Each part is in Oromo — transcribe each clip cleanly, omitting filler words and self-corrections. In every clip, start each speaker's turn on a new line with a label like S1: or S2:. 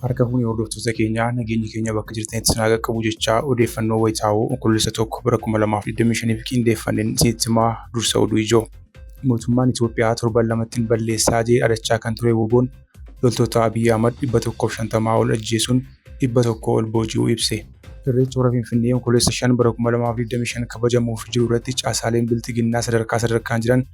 S1: Harka fuunee hordoftoota keenyaa nageenyi keenya bakka jirtanitti isin haa qaqqabu jechaa odeeffannoo wayitaawoo onkoloolessa tokko bara 2025 qindeeffanneen isinitti himaa dursa oduu ijoo. Mootummaan Itoophiyaa torban lamattiin balleessaa jedhee dhaadachaa kan ture WBO'n loltoota Abiy Ahmad 150 ol ajjeesuun 100 ol booji'uu ibse. Irreecha hora Finfinnee onkoloolessa 5 bara 2025 kabajamuuf jiru irratti caasaaleen bilxiginnaa sadarkaan jiran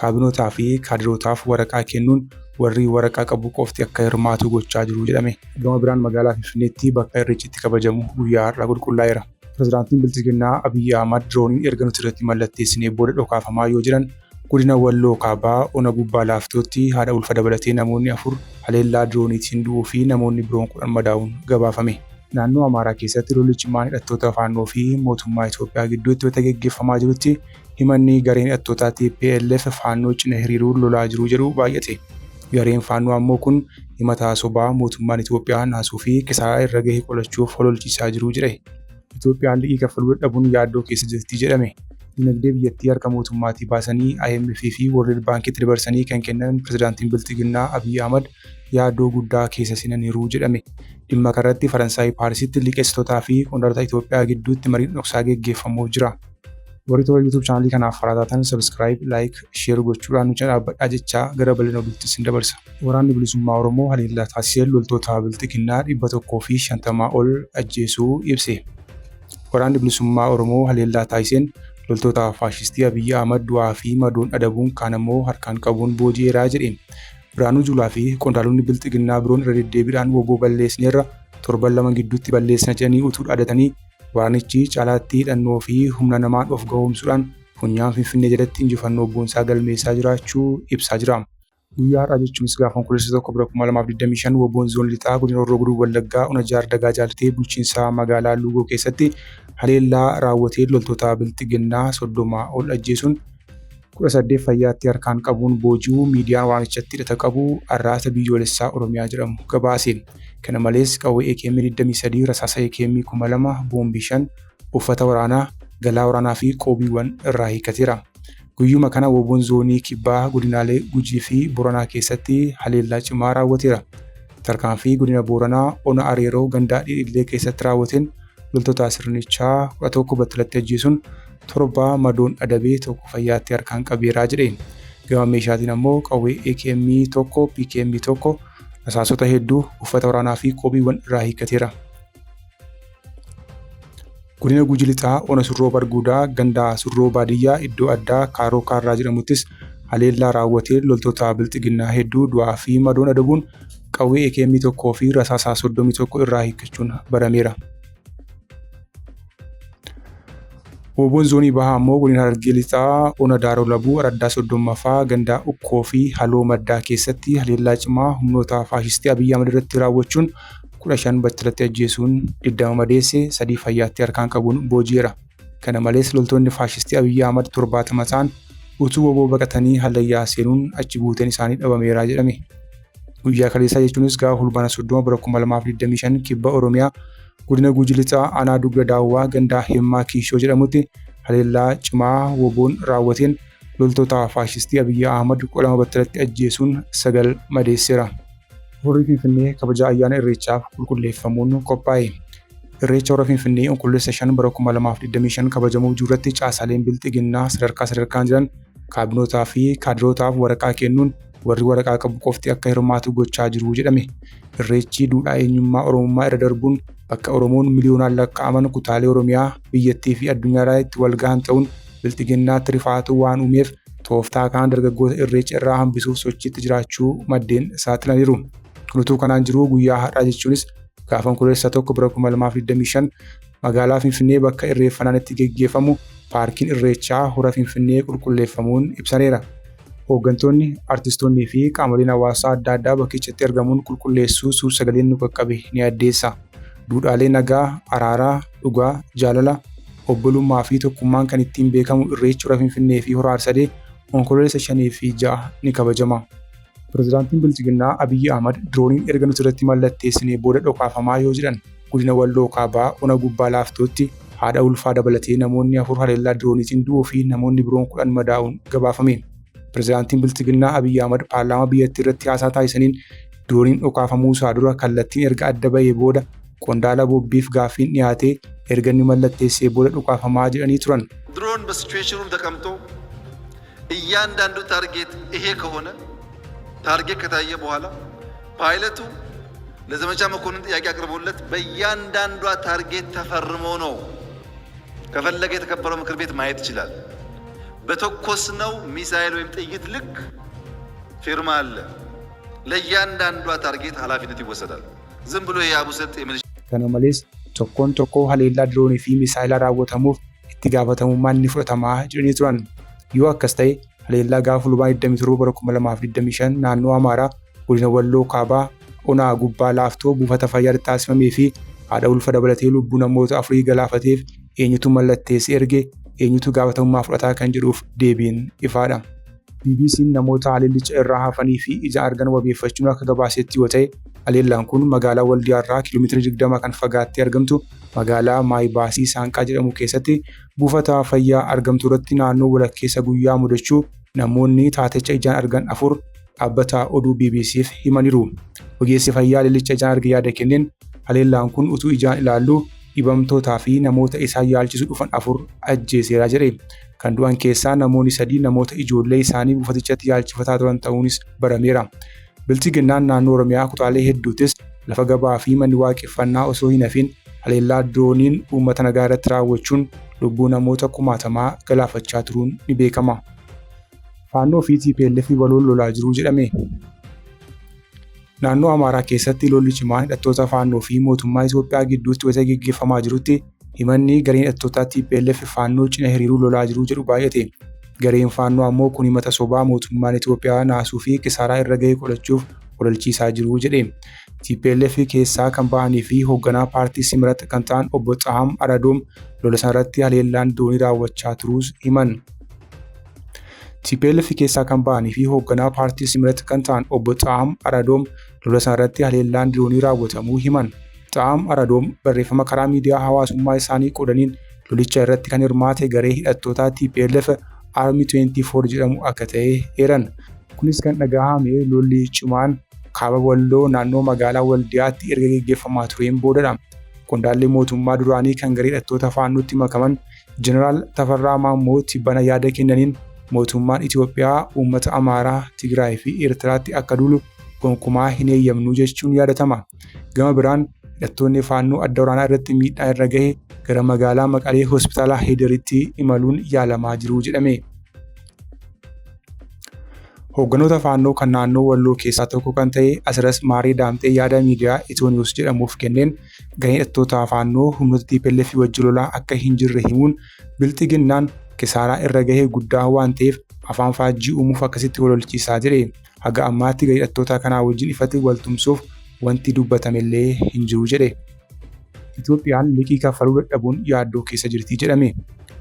S1: kaabinootaa fi kaadirootaaf waraqaa kennuun warri waraqaa qabu qofti akka hirmaatu gochaa jiru jedhame. Gama biraan magaalaa Finfinneetti bakka irreechitti kabajamu guyyaa har'aa qulqullaa'eera. Pireezidaantiin bilxiginnaa Abiy Ahmad dirooniin erga nuti irratti mallatteessinee booda dhokaafamaa yoo jiran godina Walloo Kaabaa Ona Gubbaa Laaftootti haadha ulfa dabalatee namoonni 4 haleellaa dirooniitiin du'uu fi namoonni biroon 10 madaa'uun gabaafame. Naannoo Amaaraa keessatti lolli cimaan hidhattoota faannoo fi mootummaa Itoophiyaa gidduutti wayita gaggeeffamaa jirutti himanni gareen hidhattootaa TPLF faannoo cina hiriiruun lolaa jiru jedhu baay'ate. Gareen faannoo ammoo kun himata sobaa mootummaan Itoophiyaa naasuu fi kisaaraa irra gahee qolachuuf hololchiisaa jiru jedhe. Itoophiyaan liqii kaffaluu dadhabuun yaaddoo keessa jirti jedhame. Dinagdee biyyattii harka mootummaatii baasanii IMF fi World Baankitti dabarsanii kan kennan pireezidaantiin bilxiginnaa Abiy Ahmad yaaddoo guddaa keessa seenaniiru jedhame. Dhimma kanarratti Faransaay Paarisitti liqeessitootaa fi qondaaltota Itoophiyaa gidduutti mariin dhoksaa gaggeeffamuuf jira. Warri toora YouTube chaanalii kanaaf haaraa taatan subscribe, like, share gochuudhaan nu dhaabbadhaa jechaa gara bal'ina oduutti isin dabarsa. Waraanni bilisummaa Oromoo haleellaa taasisee loltoota bilxiginnaa 150 ol ajjeesuu ibse. Waraanni bilisummaa Oromoo haleellaa taasiseen loltoota faashistii Abiy Ahmad du'aa fi madoon adabuun kaan ammoo harkaan qabuun booji'eeraa jedhe. Biraanuu Juulaa fi qondaalonni bilxiginnaa biroon irra deddeebiidhaan WBO balleessineerra torban lama gidduutti balleessina jedhanii utuu dhaaddatanii waraanichi caalaatti hidhannoo fi humna namaan of ga'oomsuudhaan funyaan Finfinnee jalatti injifannoo boonsaa galmeessaa jiraachuu ibsaa jira. Guyyaa har'aa jechuunis gaafa onkoloolessa 1 bara 2025 WBO'n zoon lixaa godina Horroo Guduruu Wallaggaa Ona Jaardagaa Jaalatee bulchiinsa magaalaa Luugoo keessatti haleellaa raawwatee loltoota bilxiginnaa 30 ol ajjeesuun 18 fayyaatti harkaan qabuun booji'uu miidiyaan waraanichatti hidhata qabu Arraata Biyyoolessaa Oromiyaa jedhamu gabaaseen. Kana malees qawwee AKM 23 rasaasa AKM 2000 boombii 5 uffata waraanaa galaa waraanaa fi qoobiiwwan irraa hiikateera. Guyyuma kana WBO'n zoonii kibbaa godinaalee Gujii fi Booranaa keessatti haleellaa cimaa raawwateera. Tarkaanfii godina Booranaa Ona Areeroo gandaa Dhiillee keessatti raawwateen loltoota sirnichaa 11 battalatti ajjeesuun 7 madoon adabee 1 fayyaatti harkaan qabeeraa jedheen. Gama meeshaatiin ammoo qawwee AKM 1 PKM 1 rasaasota hedduu uffata waraanaa fi qoobiiwwan irraa hiikateera. Godina Gujii lixaa Ona Surroo Barguudaa gandaa Surroo Baadiyyaa iddoo addaa Kaaroo Kaarraa jedhamuttis haleellaa raawwatee loltoota bilxiginnaa hedduu du'aa fi madoon adabuun qawwee AKM 1 fi rasaasaa 31 irraa hiikachuun barameera. WBO'n zoonii bahaa ammoo godina Harargee lixaa Ona Daaroo Labuu Araddaa 30ffaa gandaa Ukkoo fi Haloo Maddaa keessatti haleellaa cimaa humnoota faashistii Abiy Ahmad irratti raawwachuun 15 battalatti ajjeesuun 20 madeesse 3 fayyaatti harkaan qabuun booji'eera. Kana malees loltoonni faashistii Abiy Ahmad 70 ta'an utuu WBO baqatanii hallayyaa seenuun achi buuteen isaanii dhabameeraa jedhame. Guyyaa kaleessaa jechuunis gaafa fulbaana 30 bara 2025 kibba Oromiyaa godina Gujii lixaa Aanaa Dugda Daawwaa gandaa Himmaa Kiishoo jedhamutti haleellaa cimaa WBO'n raawwateen loltoota faashistii Abiy Ahmad 12 battalatti ajjeesuun 9 madeesseera. Horri Finfinnee kabaja ayyaana irreechaaf qulqulleeffamuun qophaa'e. Irreecha hora Finfinnee onkoloolessa 5 bara 2025 kabajamuuf jiru irratti caasaaleen bilxiginnaa sadarkaan jiran kaabinootaa fi kaadirootaaf waraqaa kennuun warri waraqaa qabu qofti akka hirmaatu gochaa jiru jedhame. Irreechi duudhaa eenyummaa Oromummaa irra darbuun bakka Oromoon miliyoonaan lakkaa'aman kutaalee Oromiyaa biyyattii fi addunyaarraa itti wal gahan ta'uun bilxiginnaatti rifaatu waan uumeef tooftaa kaan dargaggoota irreecha irraa hambisuuf sochiitti jiraachuu maddeen saaxilaniiru. Kunutuu kanaan jiru guyyaa har'aa jechuunis gaafa onkoloolessa 1 bara 2025 magaalaa Finfinnee bakka irreeffannaan itti gaggeeffamu paarkiin irreechaa hora Finfinnee qulqulleeffamuun ibsaneera. Hooggantoonni, artistoonnii fi qaamoleen hawaasaa adda addaa bakkichatti argamuun qulqulleessuu suur-sagaleen nu qaqqabe ni addeessa. Duudhaalee nagaa, araaraa, dhugaa, jaalala, obbolummaa fi tokkummaan kan ittiin beekamu irreechi hora Finfinnee fi hora Arsadee onkoloolessa 5 fi 6 ni kabajama. Pireezidaantiin bilxiginnaa Abiy Ahmad dirooniin erga nuti irratti mallatteessinee booda dhokaafamaa yoo jiran godina Walloo Kaabaa Ona Gubbaa Laaftootti haadha ulfaa dabalatee namoonni 4 haleellaa dirooniitiin du'uu fi namoonni biroon 10 madaa'uun gabaafame. Pireezidaantiin bilxiginnaa Abiy Ahmad paarlaamaa biyyattii irratti haasaa taasisaniin Dirooniin dhukaafamuu isaa dura kallattiin erga adda bahee booda qondaala Boobbiif gaaffiin dhiyaatee erga inni mallatteessee booda dhukaafamaa jedhanii turan.
S2: ድሮን በሲቹዌሽኑም ተቀምጦ እያንዳንዱ ታርጌት ይሄ ከሆነ ታርጌት ከታየ በኋላ ፓይለቱ ለዘመቻ መኮንን ጥያቄ አቅርቦለት በእያንዳንዷ ታርጌት ተፈርሞ ነው። ከፈለገ የተከበረው ምክር ቤት ማየት ይችላል። በተኮስነው ሚሳኤል ወይም ጥይት ልክ ፊርማ አለ። ለእያንዳንዷ ታርጌት ኃላፊነት ይወሰዳል። ዝም ብሎ የአቡሰጥ የሚልሽ
S1: kana malees tokkoon tokkoo haleellaa diroonii fi misaayilaa raawwatamuuf itti gaafatamummaan ni fudhatamaa jedhanii turan. Yoo akkas ta'e haleellaa gaafa fulbaana 27 bara 2025 naannoo Amaaraa godina Walloo Kaabaa Onaa Gubbaa Laaftoo buufata fayyaa taasifamee fi haadha ulfa dabalatee lubbuu namoota 4 galaafateef eenyutu mallatteessee erge eenyutu gaafatamummaa fudhataa kan jedhuuf deebiin ifaadha. BBC'n namoota haleellicha irraa hafanii fi ija argan wabeeffachuun akka gabaasetti yoo ta'e haleellaan kun magaalaa Waldiyaa irraa kiiloomeetira 20 kan fagaattee argamtu magaalaa Maayibaasii Saanqaa jedhamu keessatti buufata fayyaa argamtu irratti naannoo walakkeessa guyyaa mudachuu namoonni taatecha ijaan argan 4 dhaabbata oduu BBC'f himaniiru. Ogeessi fayyaa haleellicha ijaan arge yaada kenneen haleellaan kun utuu ijaan ilaallu dhibamtootaa fi namoota isaan yaalchisuu dhufan 4 ajjeeseera jedhe. Kan du'an keessaa namoonni 3 namoota ijoollee isaanii buufatichatti yaalchifataa turan ta'uunis barameera. Bilchiginnaan naannoo Oromiyaa kutaalee hedduuttis lafa gabaa fi manni waaqeffannaa osoo hin hafin haleellaa dirooniin uummata nagaa irratti raawwachuun lubbuu namoota kumaatamaa galaafachaa turuun ni beekama. Faannoo fi TPLF waloon lolaa jiru jedhame. Naannoo Amaaraa keessatti lolli cimaan hidhattoota faannoo fi mootummaa Itoophiyaa gidduutti wayita gaggeeffamaa jirutti himanni gareen hidhattoota TPLF faannoo cina hiriiruu lolaa jiru jedhu baay'ate. Gareen faannoo ammoo kun himata sobaa mootummaan Itoophiyaa naasuu fi kisaaraa irra gahee qolachuuf ololchiisaa jiru jedhe. TPLF keessaa kan ba'anii fi hoogganaa paartii Simrat kan ta'an obbo Xaaham Aradoom lola sanarratti haleellaan diroonii raawwachaa turuus himan. TPLF keessaa kan ba'anii fi hoogganaa paartii Simrat kan ta'an obbo Xaaham Aradoom lola sanarratti haleellaan diroonii raawwatamuu himan. Xaaham Aradoom barreeffama karaa miidiyaa hawaasummaa isaanii qodaniin lolicha irratti kan hirmaate garee hidhattoota TPLF Army 24 jedhamu akka ta'e eeran. Kunis kan dhagahame lolli cimaan kaaba Walloo naannoo magaalaa Waldiyaatti erga gaggeeffamaa tureen boodadha. Qondaallee mootummaa duraanii kan garee hidhattoota faannootti makaman Jeneraal Tafarraa Maammoo tibbana yaada kennaniin mootummaan Itoophiyaa uummata Amaaraa, Tigraay fi Eertiraatti akka duulu gonkumaa hin eeyyamnu jechuun yaadatama. Gama biraan hidhattoonni faannoo adda waraanaa irratti miidhaa irra gahe gara magaalaa Maqalee hospitaala Heederitti imaluun yaalamaa jiru jedhame. Hoogganoota faannoo kan naannoo Walloo keessaa tokko kan ta'e Asiras Maarii Daamtee yaada miidiyaa Itooniyoos jedhamuuf kenneen gareen hidhattoota faannoo humnoota TPLF wajjin lolaa akka hin jirre himuun bilchiginnaan kisaaraa irra gahee guddaa waan ta'eef afaan faajjii uumuuf akkasitti ololchiisaa jedhe. Haga ammaatti garee hidhattoota kanaa wajjin ifatti waltumsuuf wanti dubbatamellee hin jiru jedhe. Itoophiyaan liqii kaffaluu dadhabuun yaaddoo keessa jirti jedhame.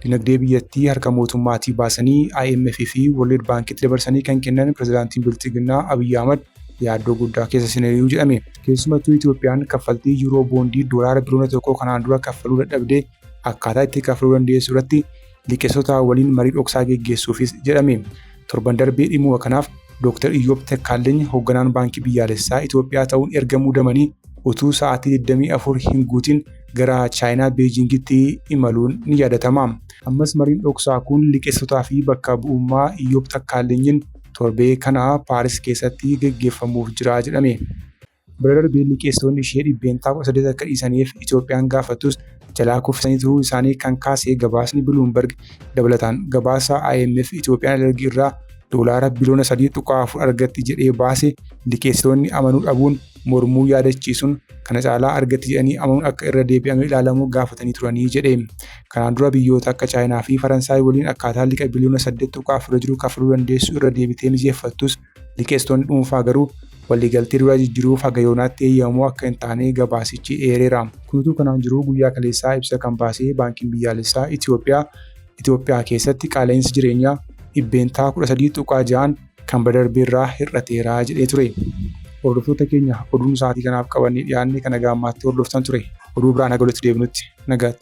S1: Dinagdee biyyattii harka mootummaatii baasanii IMF fi World Bank'itti dabarsanii kan kennan pirezidaantiin Bilchiginnaa Abiyyi Ahmad yaaddoo guddaa keessa seenaniiru jedhame. Keessumattuu Itoophiyaan kaffaltii yuuroo boondii doolaara biliyoona 1 kanaan dura kaffaluu dadhabdee akkaataa itti kaffaluu dandeessu irratti liqeessota waliin marii dhoksaa geggeessuufis jedhame. Torban darbee dhimma kanaaf Dr. Iyyoob Takkaaleny hoogganaan baankii biyyaalessaa Itoophiyaa ta'uun erga muudamanii utuu sa'aatii 24 hin guutin gara Chaayinaa Beejingitti imaluun ni yaadatama. Ammas mariin dhoksaa kun liqeessotaa fi bakka bu'ummaa Iyyoob Takkaalenyiin torbee kana Paaris keessatti gaggeeffamuuf jira jedhame. Bira darbee liqeessitoonni ishee dhibbeentaa 18 akka dhiisaniif Itoophiyaan gaafattus jalaa kuffisanii turuu isaanii kan kaase gabaasni Bloomberg dabalataan gabaasa IMF Itoophiyaan erga irraa doolaara biliyoona 3.4 argatti jedhee baase liqeessitoonni amanuu dhabuun mormuu yaadachiisuun kana caalaa argatti jedhanii amanuun akka irra deebi'amee ilaalamu gaafatanii turanii jedhe. Kanaan dura biyyoota akka Chaayinaa fi Faransaay waliin akkaataa liqa biliyoona 8.4 jiru kaffaluu dandeessu irra deebitee mijeeffattus liqeessitoonni dhuunfaa garuu waliigaltee dura jijjiiruuf haga yoonaatti eeyyamuu akka hin taane gabaasichi eereera. Kunuutu kanaan jiru guyyaa kaleessaa ibsa kan baasee baankiin biyyaalessaa Itoophiyaa keessatti qaala'insi jireenyaa dhibbeentaa 13.6 kan badarbeerraa hir'ateera jedhee ture. Hordoftoota keenya oduun sa'aatii kanaaf qabannee dhiyaanne kana gaammaatti hordoftan ture. Oduu biraan haga walitti deebinutti nagaatti.